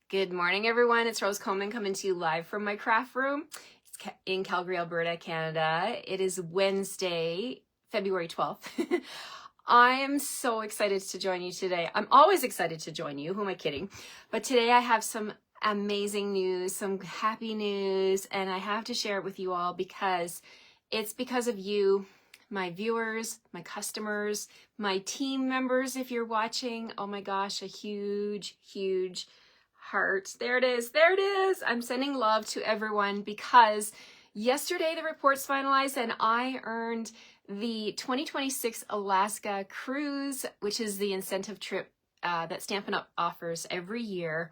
Good morning, everyone. It's Rose Coleman coming to you live from my craft room. It's in Calgary, Alberta, Canada. It is Wednesday, February 12th. I am so excited to join you today. I'm always excited to join you. Who am I kidding? But today I have some amazing news, some happy news, and I have to share it with you all because it's because of you, my viewers, my customers, my team members. If you're watching, oh my gosh, a huge, huge heart. There it is. There it is. I'm sending love to everyone because yesterday the reports finalized and I earned the 2026 Alaska cruise, which is the incentive trip that Stampin' Up offers every year.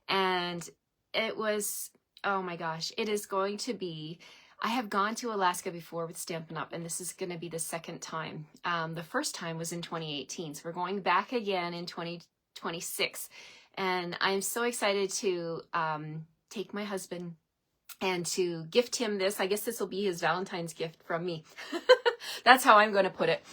And it was, oh my gosh, it is going to be, I have gone to Alaska before with Stampin' Up, and this is going to be the second time. The first time was in 2018, so we're going back again in 2026. And I'm so excited to take my husband and to gift him this. I guess this will be his Valentine's gift from me. That's how I'm going to put it.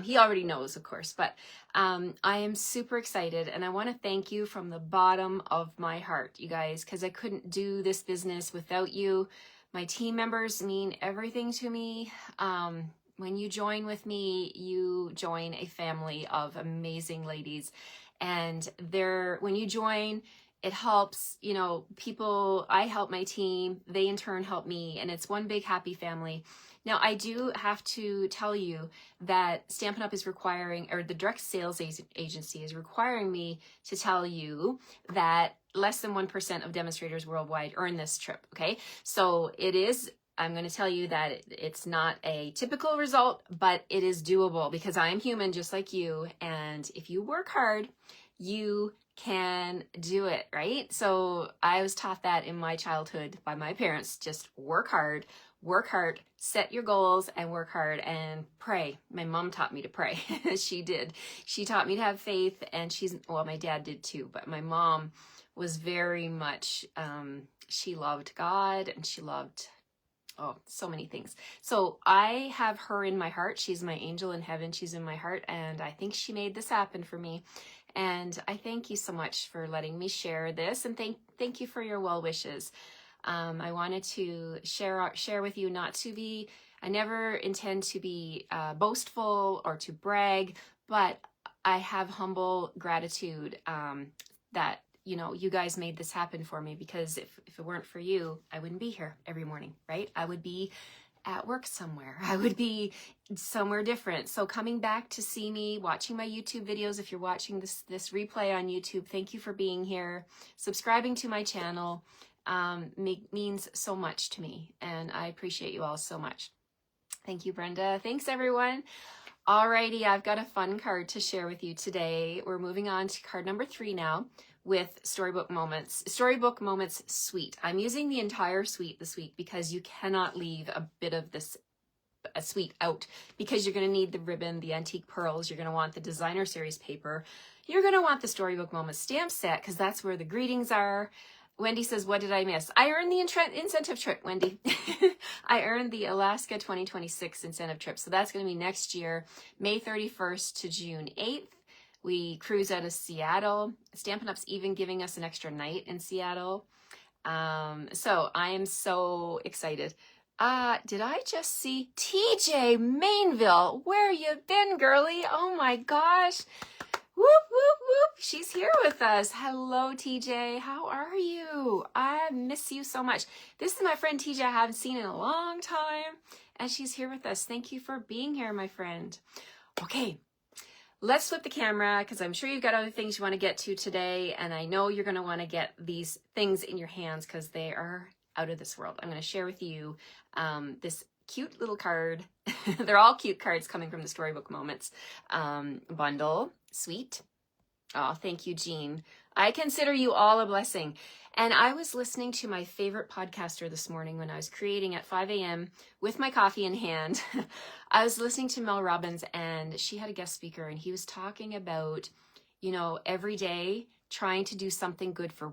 He already knows, of course, but I am super excited. And I want to thank you from the bottom of my heart, you guys, because I couldn't do this business without you. My team members mean everything to me. When you join with me, you join a family of amazing ladies. And when you join, it helps, you know, people, I help my team, they in turn help me, and it's one big happy family. Now, I do have to tell you that Stampin' Up is requiring, or the direct sales agency is requiring me to tell you that less than 1% of demonstrators worldwide earn this trip, okay? So it is, I'm going to tell you that it's not a typical result, but it is doable because I am human just like you. And if you work hard, you can do it, right? So I was taught that in my childhood by my parents. Just work hard, set your goals and work hard and pray. My mom taught me to pray. She did. She taught me to have faith, and well, my dad did too, but my mom was very much, she loved God and she loved so many things. So I have her in my heart. She's my angel in heaven. She's in my heart. And I think she made this happen for me. And I thank you so much for letting me share this. And thank you for your well wishes. I wanted to share with you, I never intend to be boastful or to brag, but I have humble gratitude that you know, you guys made this happen for me, because if it weren't for you, I wouldn't be here every morning, right? I would be at work somewhere. I would be somewhere different. So coming back to see me, watching my YouTube videos, if you're watching this replay on YouTube, thank you for being here. Subscribing to my channel means so much to me, and I appreciate you all so much. Thank you, Brenda. Thanks, everyone. Alrighty, I've got a fun card to share with you today. We're moving on to card number 3 now with Storybook Moments Suite. I'm using the entire suite this week because you cannot leave a bit of this suite out, because you're going to need the ribbon, the antique pearls, you're going to want the designer series paper, you're going to want the Storybook Moments stamp set because that's where the greetings are. Wendy says, what did I miss? I earned the incentive trip, Wendy. I earned the Alaska 2026 incentive trip. So that's going to be next year, May 31st to June 8th. We cruise out of Seattle. Stampin' Up's even giving us an extra night in Seattle. So I am so excited. Did I just see TJ Mainville? Where you been, girly? Oh my gosh. Whoop, whoop, whoop. She's here with us. Hello, TJ. How are you? I miss you so much. This is my friend TJ I haven't seen in a long time, and she's here with us. Thank you for being here, my friend. Okay, let's flip the camera because I'm sure you've got other things you want to get to today, and I know you're going to want to get these things in your hands because they are out of this world. I'm going to share with you this cute little card. They're all cute cards coming from the Storybook Moments Bundle Suite. Oh, thank you, Jean. I consider you all a blessing. And I was listening to my favorite podcaster this morning when I was creating at 5 a.m. with my coffee in hand. I was listening to Mel Robbins, and she had a guest speaker, and he was talking about, you know, every day trying to do something good for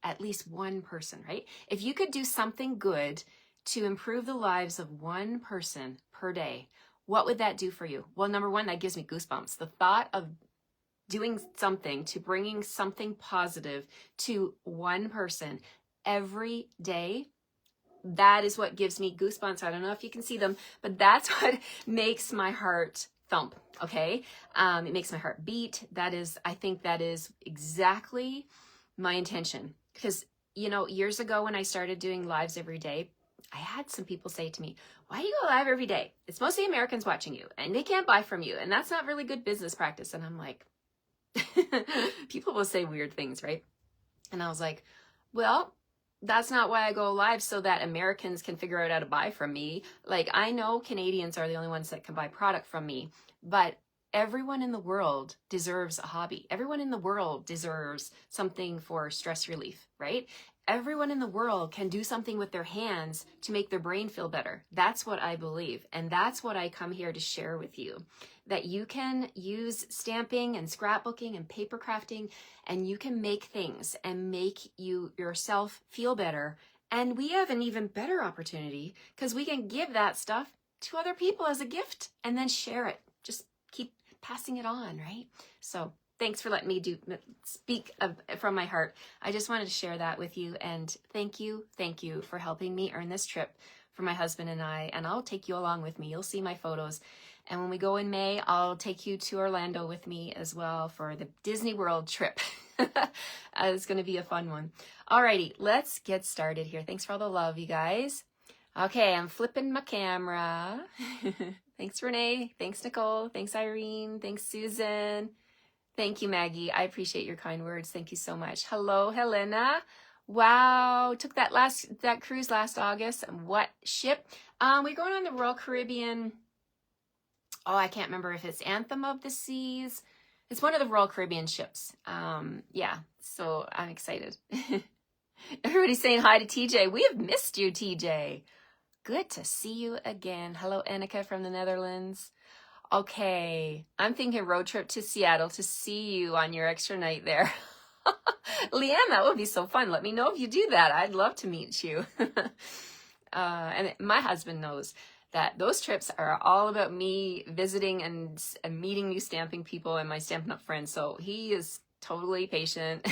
at least one person, right? If you could do something good to improve the lives of one person per day, what would that do for you? Well, number one, that gives me goosebumps. The thought of doing something, to bringing something positive to one person every day, that is what gives me goosebumps. I don't know if you can see them, but that's what makes my heart thump, okay? It makes my heart beat. I think that is exactly my intention. Because, you know, years ago when I started doing lives every day, I had some people say to me, why do you go live every day? It's mostly Americans watching you and they can't buy from you. And that's not really good business practice. And I'm like, people will say weird things, right? And I was like, well, that's not why I go live, so that Americans can figure out how to buy from me. Like, I know Canadians are the only ones that can buy product from me, but everyone in the world deserves a hobby. Everyone in the world deserves something for stress relief, right? Everyone in the world can do something with their hands to make their brain feel better. That's what I believe. And that's what I come here to share with you. That you can use stamping and scrapbooking and paper crafting, and you can make things and make yourself feel better. And we have an even better opportunity because we can give that stuff to other people as a gift and then share it. Just keep passing it on, right? So thanks for letting me speak from my heart. I just wanted to share that with you. And thank you for helping me earn this trip for my husband and I. And I'll take you along with me. You'll see my photos. And when we go in May, I'll take you to Orlando with me as well for the Disney World trip. It's going to be a fun one. Alrighty, let's get started here. Thanks for all the love, you guys. Okay, I'm flipping my camera. Thanks, Renee. Thanks, Nicole. Thanks, Irene. Thanks, Susan. Thank you, Maggie. I appreciate your kind words. Thank you so much. Hello, Helena. Wow, took that cruise last August. And what ship? We're going on the Royal Caribbean. Oh, I can't remember if it's Anthem of the Seas. It's one of the Royal Caribbean ships. Yeah, so I'm excited. Everybody's saying hi to TJ. We have missed you, TJ. Good to see you again. Hello, Annika from the Netherlands. Okay, I'm thinking road trip to Seattle to see you on your extra night there. Leanne, that would be so fun. Let me know if you do that. I'd love to meet you. And my husband knows that those trips are all about me visiting and meeting new stamping people and my Stampin' Up! Friends. So he is totally patient.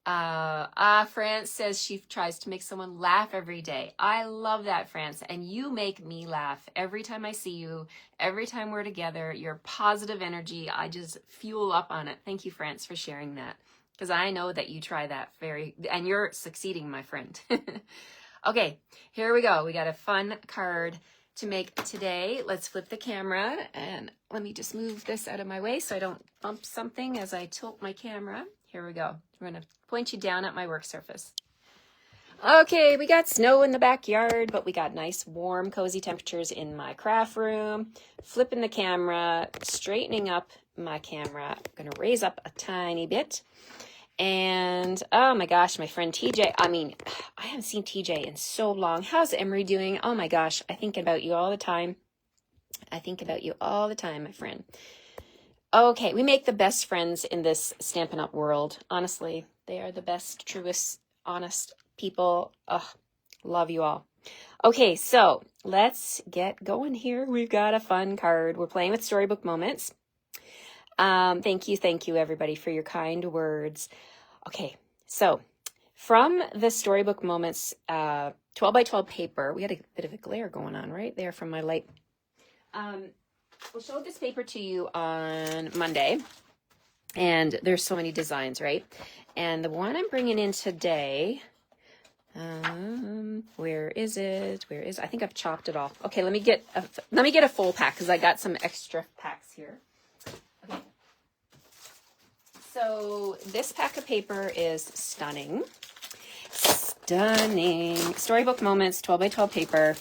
France says she tries to make someone laugh every day. I love that, France. And you make me laugh every time I see you, every time we're together. Your positive energy, I just fuel up on it. Thank you, France, for sharing that. Because I know that you try that and you're succeeding, my friend. Okay, here we go. We got a fun card to make today. Let's flip the camera and let me just move this out of my way so I don't bump something as I tilt my camera. Here we go. We're going to point you down at my work surface. Okay, we got snow in the backyard, but we got nice, warm, cozy temperatures in my craft room. Flipping the camera, straightening up my camera. I'm going to raise up a tiny bit. And oh my gosh, my friend TJ, I haven't seen TJ in so long. How's Emery doing? Oh my gosh, I think about you all the time. My friend. Okay, we make the best friends in this Stampin' Up! World. Honestly, they are the best, truest, honest people. Love you all. Okay, so let's get going here. We've got a fun card. We're playing with Storybook Moments. Thank you everybody for your kind words. Okay, so from the Storybook Moments 12 by 12 paper, we had a bit of a glare going on right there from my light. We'll show this paper to you on Monday, and there's so many designs, right? And the one I'm bringing in today, where is it? I think I've chopped it off. Okay, let me get a full pack because I got some extra packs here. Okay. So this pack of paper is stunning. Storybook Moments 12 by 12 paper.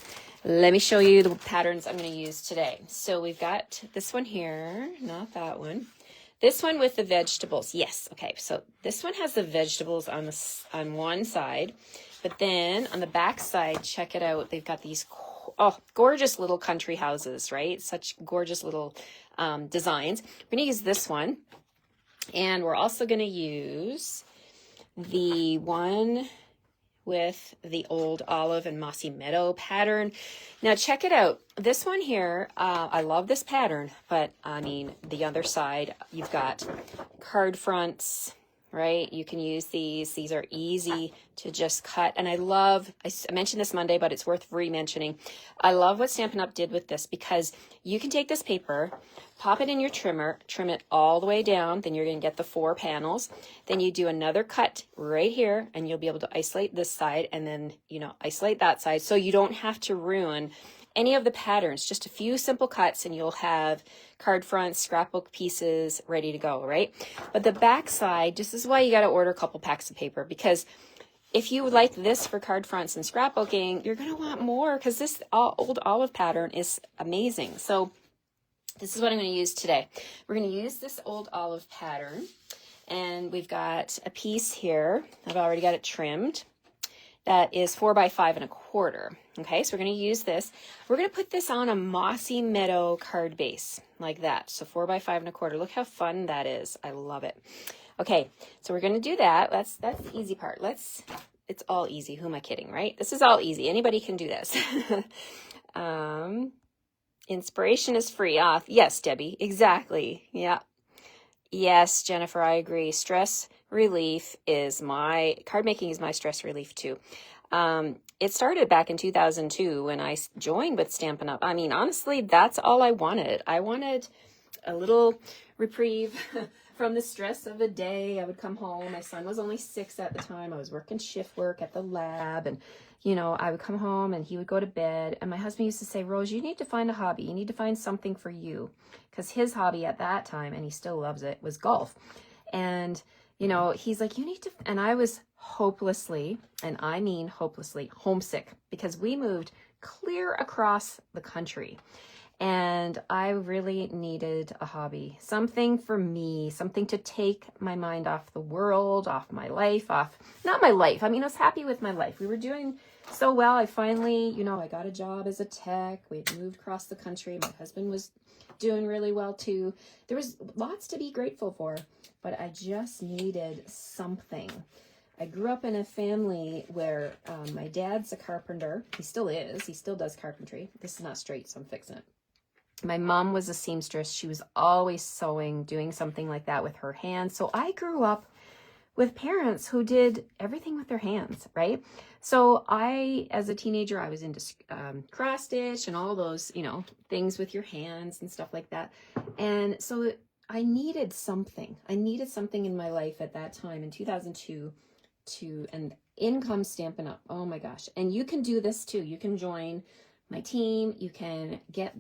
Let me show you the patterns I'm going to use today. So we've got this one here, not that one. This one with the vegetables. Yes, okay. So this one has the vegetables on one side, but then on the back side, check it out. They've got these gorgeous little country houses, right? Such gorgeous little designs. We're going to use this one, and we're also going to use the one with the old olive and mossy meadow pattern. Now check it out. This one here, I love this pattern, but I mean, the other side, you've got card fronts, right? You can use these. These are easy to just cut. And I mentioned this Monday, but it's worth re-mentioning. I love what Stampin' Up! Did with this because you can take this paper, pop it in your trimmer, trim it all the way down, then you're going to get the 4 panels. Then you do another cut right here, and you'll be able to isolate this side and then, isolate that side. So you don't have to ruin any of the patterns, just a few simple cuts, and you'll have card fronts, scrapbook pieces ready to go, right? But the back side, this is why you got to order a couple packs of paper, because if you like this for card fronts and scrapbooking, you're going to want more because this old olive pattern is amazing. So this is what I'm going to use today. We're going to use this old olive pattern, and we've got a piece here. I've already got it trimmed. That is 4 by 5.25. Okay, so we're going to use this. We're going to put this on a mossy meadow card base like that. So 4 by 5.25. Look how fun that is. I love it. Okay, so we're going to do that. That's the easy part. It's all easy. Who am I kidding, right? This is all easy. Anybody can do this. Inspiration is free. Yes, Debbie. Exactly. Yeah. Yes, Jennifer, I agree. Stress relief card making is my stress relief too. It started back in 2002 when I joined with Stampin' Up. I mean, honestly, that's all I wanted. I wanted a little reprieve from the stress of the day. I would come home. My son was only 6 at the time. I was working shift work at the lab, and I would come home and he would go to bed. And my husband used to say, Rose, you need to find a hobby. You need to find something for you. Because his hobby at that time, and he still loves it, was golf. And, he's like, you need to, and I was hopelessly, and I mean hopelessly, homesick because we moved clear across the country. And I really needed a hobby, something for me, something to take my mind off the world, off my life, not my life. I mean, I was happy with my life. We were doing so well. I finally, I got a job as a tech. We moved across the country. My husband was doing really well too. There was lots to be grateful for, but I just needed something. I grew up in a family where my dad's a carpenter. He still is. He still does carpentry. This is not straight, so I'm fixing it. My mom was a seamstress. She was always sewing, doing something like that with her hands. So I grew up with parents who did everything with their hands, right? So as a teenager, I was into cross stitch and all those, things with your hands and stuff like that. And so I needed something. In my life at that time in 2002 and in comes Stampin' Up. Oh my gosh. And you can do this too. You can join my team. You can get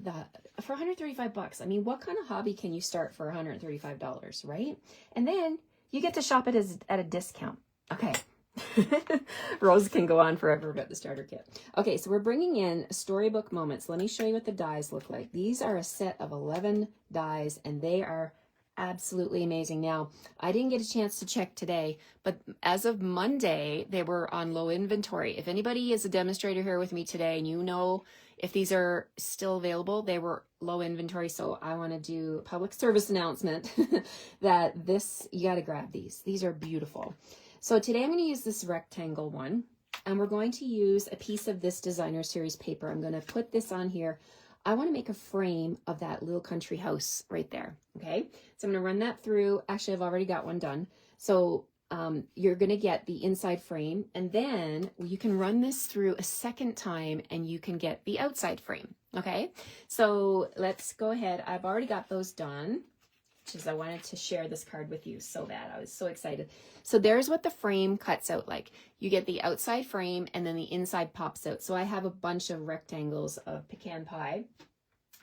for $135. I mean, what kind of hobby can you start for $135, right? And then you get to shop it at a discount. Okay. Rose can go on forever about the starter kit. Okay, so we're bringing in Storybook Moments. Let me show you what the dies look like. These are a set of 11 dies, and they are absolutely amazing. Now, I didn't get a chance to check today, but as of Monday, they were on low inventory. If anybody is a demonstrator here with me today and if these are still available, they were low inventory. So I want to do a public service announcement that you got to grab these. These are beautiful. So today I'm going to use this rectangle one, and we're going to use a piece of this designer series paper. I'm going to put this on here. I want to make a frame of that little country house right there. Okay. So I'm going to run that through. Actually, I've already got one done. So you're going to get the inside frame, and then you can run this through a second time and you can get the outside frame. Okay. So let's go ahead. I've already got those done, because I wanted to share this card with you so bad. I was so excited. So there's what the frame cuts out like. You get the outside frame and then the inside pops out. So I have a bunch of rectangles of pecan pie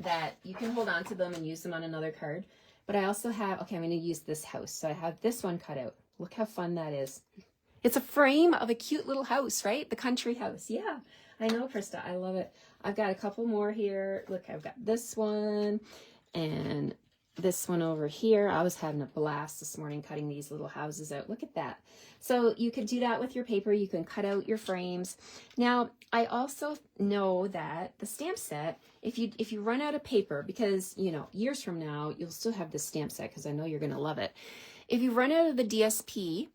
that you can hold on to them and use them on another card. But I also have, I'm going to use this house. So I have this one cut out. Look how fun that is. It's a frame of a cute little house, right? The country house. Yeah, I know, Krista. I love it. I've got a couple more here. Look, I've got this one and this one over here. I was having a blast this morning cutting these little houses out. Look at that. So you could do that with your paper. You can cut out your frames. Now, I also know that the stamp set, if you run out of paper, because, years from now, you'll still have this stamp set because I know you're going to love it. If you run out of the DSP,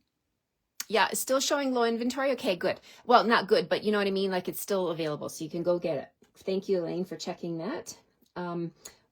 Yeah, it's still showing low inventory. Okay, good. Well, not good, but you know what I mean? Like it's still available, so you can go get it. Thank you, Elaine, for checking that.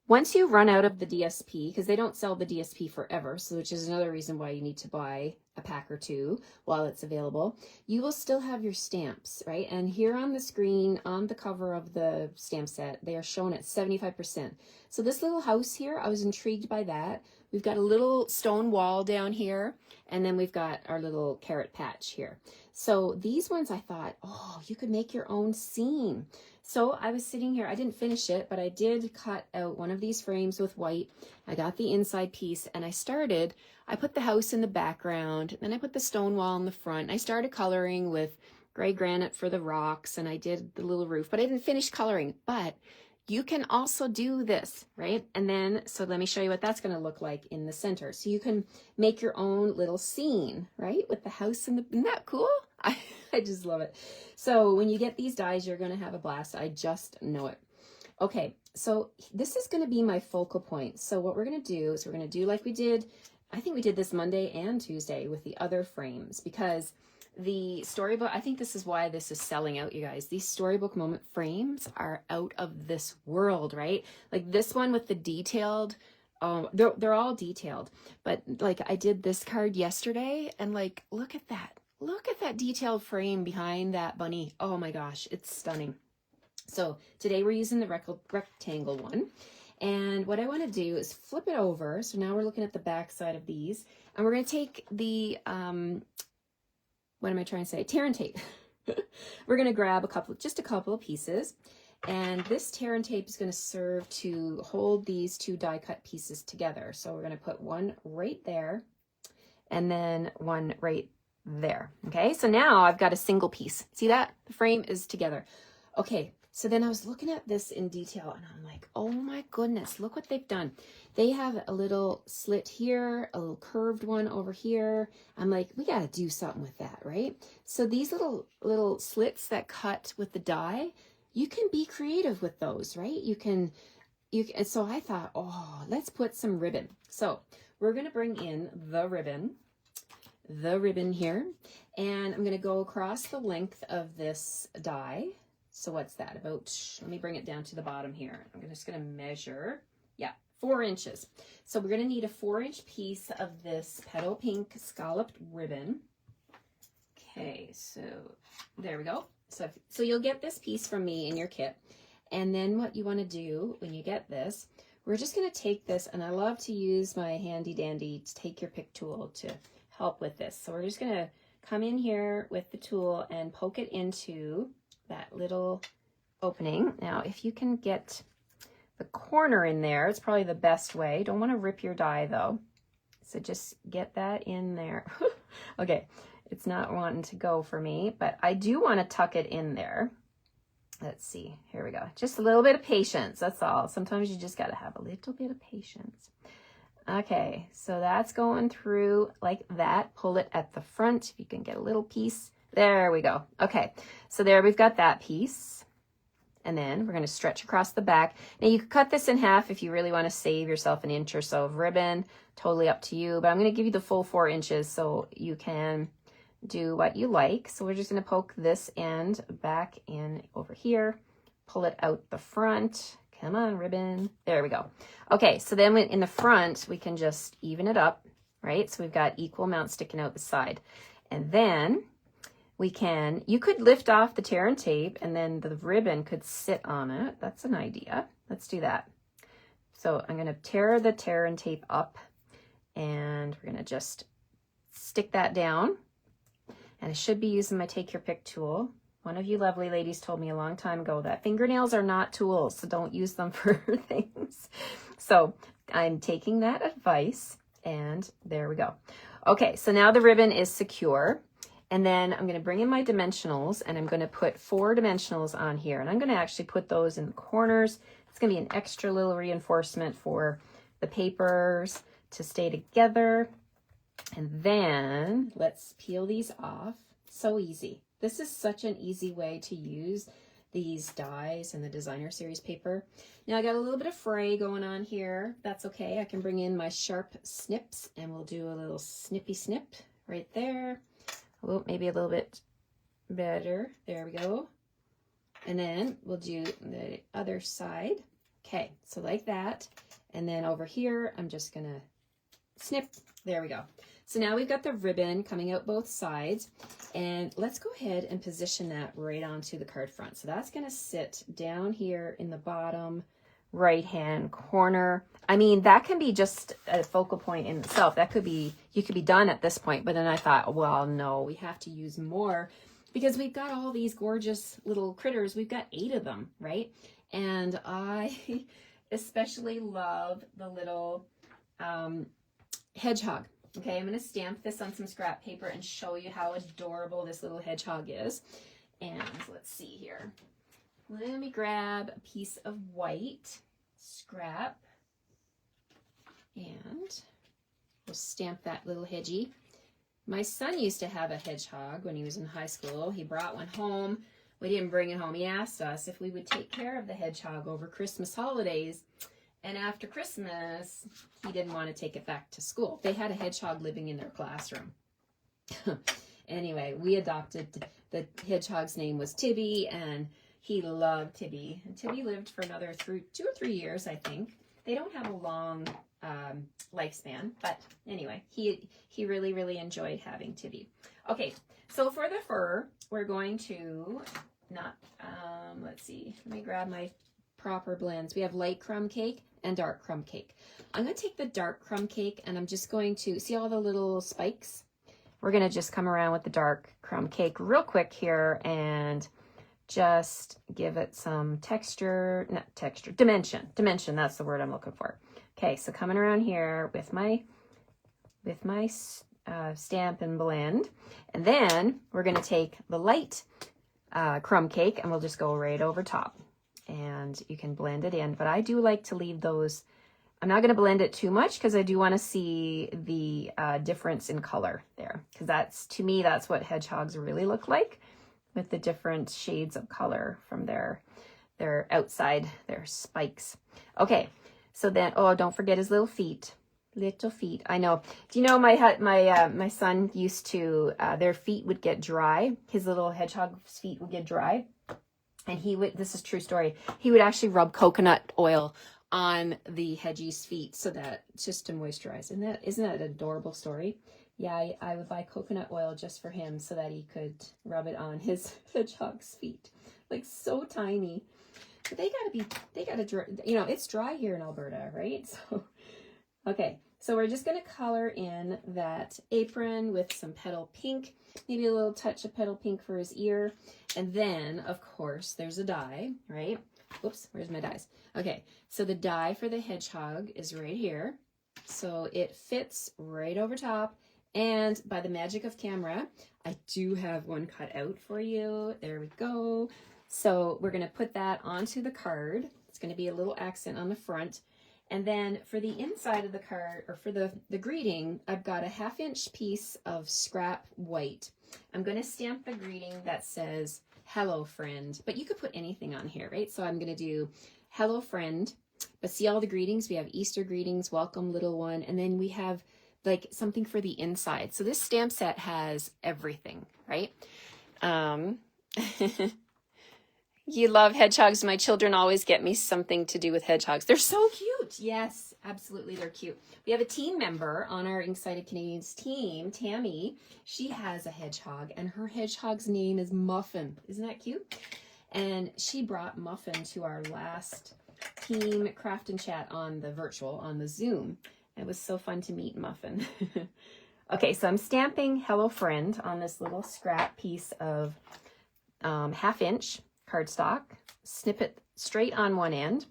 Once you run out of the DSP, because they don't sell the DSP forever, so which is another reason why you need to buy a pack or two while it's available, you will still have your stamps, right? And here on the screen, on the cover of the stamp set, they are shown at 75%. So this little house here, I was intrigued by that. We've got a little stone wall down here, and then we've got our little carrot patch here. So these ones I thought, oh, you could make your own scene. So I was sitting here, I didn't finish it, but I did cut out one of these frames with white. I got the inside piece and I put the house in the background, then I put the stone wall in the front. I started coloring with gray granite for the rocks, and I did the little roof, but I didn't finish coloring. But you can also do this, right? And then, so let me show you what that's going to look like in the center. So you can make your own little scene, right? With the house in the, isn't that cool? I just love it. So when you get these dies, you're going to have a blast. I just know it. Okay, so this is going to be my focal point. So what we're going to do is we're going to do like we did, I think we did this Monday and Tuesday with the other frames, because the storybook, I think this is why this is selling out, you guys. These storybook moment frames are out of this world, right? Like this one with the detailed, they're all detailed, but like I did this card yesterday, and like, look at that. Look at that detailed frame behind that bunny. Oh my gosh, it's stunning. So today we're using the rectangle one. And what I want to do is flip it over. So now we're looking at the back side of these. And we're going to take the, what am I trying to say? Tear and tape. We're going to grab just a couple of pieces. And this tear and tape is going to serve to hold these two die cut pieces together. So we're going to put one right there and then one right there. Okay, so now I've got a single piece. See that? The frame is together. Okay, so then I was looking at this in detail and I'm like, oh my goodness, look what they've done. They have a little slit here, a little curved one over here. I'm like, we got to do something with that, right? So these little slits that cut with the die, you can be creative with those, right? You can, so I thought, oh, let's put some ribbon. So we're going to bring in the ribbon here, and I'm going to go across the length of this die. So what's that, about, let me bring it down to the bottom here. I'm just going to measure, yeah, 4 inches. So we're going to need a 4-inch piece of this petal pink scalloped ribbon. Okay, so there we go. So you'll get this piece from me in your kit. And then what you want to do when you get this, we're just going to take this, and I love to use my handy dandy take your pick tool to help with this. So we're just going to come in here with the tool and poke it into that little opening. Now, if you can get the corner in there, it's probably the best way. Don't want to rip your die though. So just get that in there. Okay, it's not wanting to go for me, but I do want to tuck it in there. Let's see, here we go. Just a little bit of patience, that's all. Sometimes you just got to have a little bit of patience. Okay, so that's going through like that. Pull it at the front if you can get a little piece. There we go. Okay, so there we've got that piece. And then we're going to stretch across the back. Now you could cut this in half if you really want to save yourself an inch or so of ribbon. Totally up to you, but I'm going to give you the full 4 inches so you can do what you like. So we're just going to poke this end back in over here, pull it out the front. Come on, ribbon. There we go. Okay, so then in the front, we can just even it up, right? So we've got equal amount sticking out the side. And then you could lift off the tear and tape, and then the ribbon could sit on it. That's an idea. Let's do that. So I'm going to tear the tear and tape up, and we're going to just stick that down. And I should be using my take your pick tool. One of you lovely ladies told me a long time ago that fingernails are not tools, so don't use them for things. So I'm taking that advice, and there we go. Okay, so now the ribbon is secure. And then I'm going to bring in my dimensionals, and I'm going to put 4 dimensionals on here. And I'm going to actually put those in the corners. It's going to be an extra little reinforcement for the papers to stay together. And then let's peel these off. So easy. This is such an easy way to use these dies and the designer series paper. Now I got a little bit of fray going on here. That's okay. I can bring in my sharp snips, and we'll do a little snippy snip right there. Oh, maybe a little bit better. There we go. And then we'll do the other side. Okay, so like that. And then over here, I'm just gonna snip. There we go. So now we've got the ribbon coming out both sides. And let's go ahead and position that right onto the card front. So that's gonna sit down here in the bottom right-hand corner. I mean, that can be just a focal point in itself. That could be, you could be done at this point. But then I thought, well, no, we have to use more because we've got all these gorgeous little critters. We've got 8 of them, right? And I especially love the little hedgehog. Okay, I'm going to stamp this on some scrap paper and show you how adorable this little hedgehog is. And let's see here. Let me grab a piece of white scrap and we'll stamp that little hedgie. My son used to have a hedgehog when he was in high school. He brought one home. We didn't bring it home. He asked us if we would take care of the hedgehog over Christmas holidays. And after Christmas, he didn't want to take it back to school. They had a hedgehog living in their classroom. Anyway, we adopted, the hedgehog's name was Tibby, and he loved Tibby. And Tibby lived for another 2 or 3 years, I think. They don't have a long lifespan, but anyway, he really, really enjoyed having Tibby. Okay, so for the fur, we're going to let's see, let me grab my proper blends. We have light crumb cake and dark crumb cake. I'm going to take the dark crumb cake and I'm just going to see all the little spikes. We're going to just come around with the dark crumb cake real quick here and just give it some texture, not texture, dimension. Dimension, that's the word I'm looking for. Okay, so coming around here with my stamp and blend. And then we're going to take the light crumb cake and we'll just go right over top. And you can blend it in. But I do like to leave those. I'm not going to blend it too much because I do want to see the difference in color there. Because that's, to me, that's what hedgehogs really look like, with the different shades of color from their outside, their spikes. Okay, so then, oh, don't forget his little feet. Little feet. I know. Do you know my son used to, their feet would get dry. His little hedgehog's feet would get dry. And he would, this is a true story, he would actually rub coconut oil on the hedgie's feet so that, just to moisturize. And isn't that an adorable story? Yeah, I would buy coconut oil just for him so that he could rub it on his hedgehog's feet. Like, so tiny. But they gotta dry, you know, it's dry here in Alberta, right? So, okay. So we're just going to color in that apron with some petal pink, maybe a little touch of petal pink for his ear. And then, of course, there's a die, right? Oops, where's my dies? Okay, so the die for the hedgehog is right here. So it fits right over top. And by the magic of camera, I do have one cut out for you. There we go. So we're going to put that onto the card. It's going to be a little accent on the front. And then for the inside of the card, or for the greeting, I've got a 1/2-inch piece of scrap white. I'm going to stamp the greeting that says, "Hello, friend." But you could put anything on here, right? So I'm going to do, "Hello, friend." But see all the greetings? We have Easter greetings, welcome, little one. And then we have like something for the inside. So this stamp set has everything, right? You love hedgehogs. My children always get me something to do with hedgehogs. They're so cute. Yes, absolutely. They're cute. We have a team member on our Excited Canadians team, Tammy. She has a hedgehog and her hedgehog's name is Muffin. Isn't that cute? And she brought Muffin to our last team craft and chat on the virtual, on the Zoom. It was so fun to meet Muffin. Okay, so I'm stamping Hello Friend on this little scrap piece of 1/2-inch cardstock, snip it straight on one end,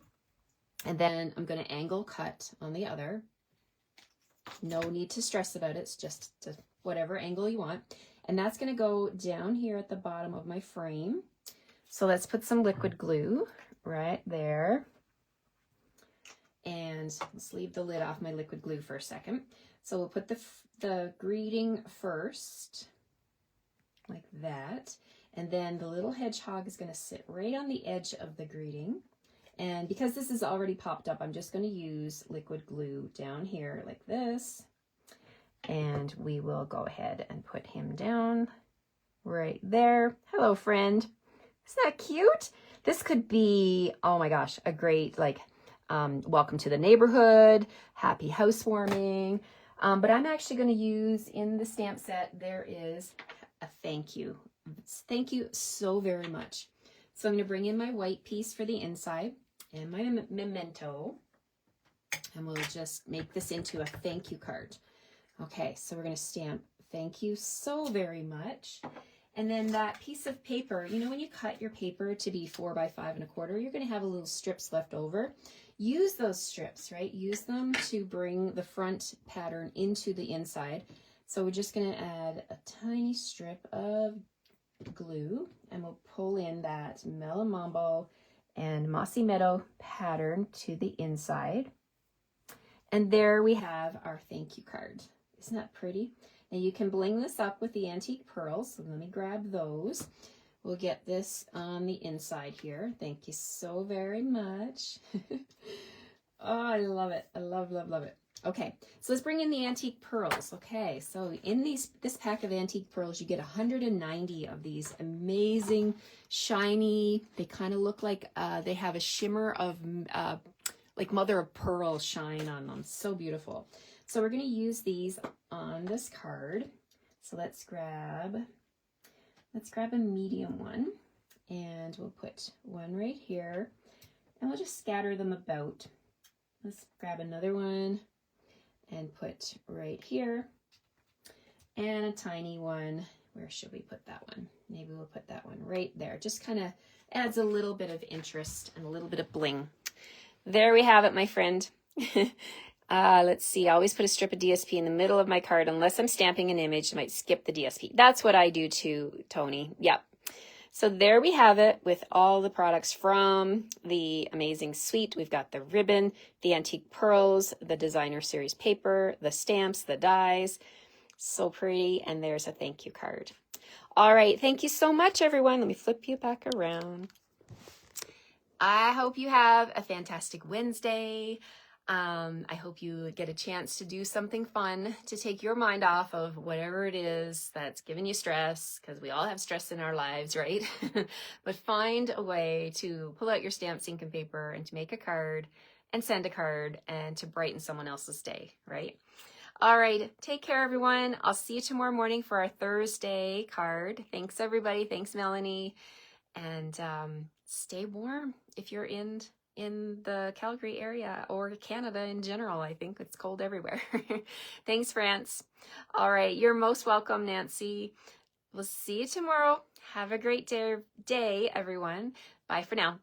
and then I'm going to angle cut on the other. No need to stress about it. It's just whatever angle you want. And that's going to go down here at the bottom of my frame. So let's put some liquid glue right there. And let's leave the lid off my liquid glue for a second. So we'll put the greeting first, like that. And then the little hedgehog is going to sit right on the edge of the greeting. And because this is already popped up, I'm just going to use liquid glue down here like this. And we will go ahead and put him down right there. Hello, friend. Isn't that cute? This could be, oh my gosh, a great, like, welcome to the neighborhood, happy housewarming. But I'm actually going to use in the stamp set, there is a thank you. Thank you so very much. So I'm going to bring in my white piece for the inside and my memento. And we'll just make this into a thank you card. Okay, so we're going to stamp thank you so very much. And then that piece of paper, you know, when you cut your paper to be 4 by 5 1/4, you're going to have a little strips left over. Use those strips, right? Use them to bring the front pattern into the inside. So we're just going to add a tiny strip of glue and we'll pull in that Mellow Mambo and Mossy Meadow pattern to the inside. And there we have our thank you card. Isn't that pretty? Now you can bling this up with the antique pearls. So let me grab those. We'll get this on the inside here. Thank you so very much. Oh, I love it. I love, love, love it. Okay, so let's bring in the antique pearls. Okay, so in this pack of antique pearls, you get 190 of these amazing, shiny, they kind of look like they have a shimmer of like mother of pearl shine on them. So beautiful. So we're going to use these on this card. So let's grab a medium one and we'll put one right here and we'll just scatter them about. Let's grab another one and put right here and a tiny one. Where should we put that one? Maybe we'll put that one right there. Just kind of adds a little bit of interest and a little bit of bling. There we have it, my friend. Let's see, I always put a strip of DSP in the middle of my card unless I'm stamping an image. I might skip the DSP. That's what I do too, Tony. Yep. So there we have it with all the products from the amazing suite. We've got the ribbon, the antique pearls, the designer series paper, the stamps, the dies. So pretty. And there's a thank you card. All right. Thank you so much, everyone. Let me flip you back around. I hope you have a fantastic Wednesday. I hope you get a chance to do something fun to take your mind off of whatever it is that's giving you stress, because we all have stress in our lives, right? But find a way to pull out your stamps, ink, and paper and to make a card and send a card and to brighten someone else's day, right? All right, take care, everyone. I'll see you tomorrow morning for our Thursday card. Thanks, everybody. Thanks, Melanie. And stay warm if you're in the Calgary area or Canada in general. I think it's cold everywhere. Thanks, France. All right, you're most welcome, Nancy. We'll see you tomorrow. Have a great day, everyone. Bye for now.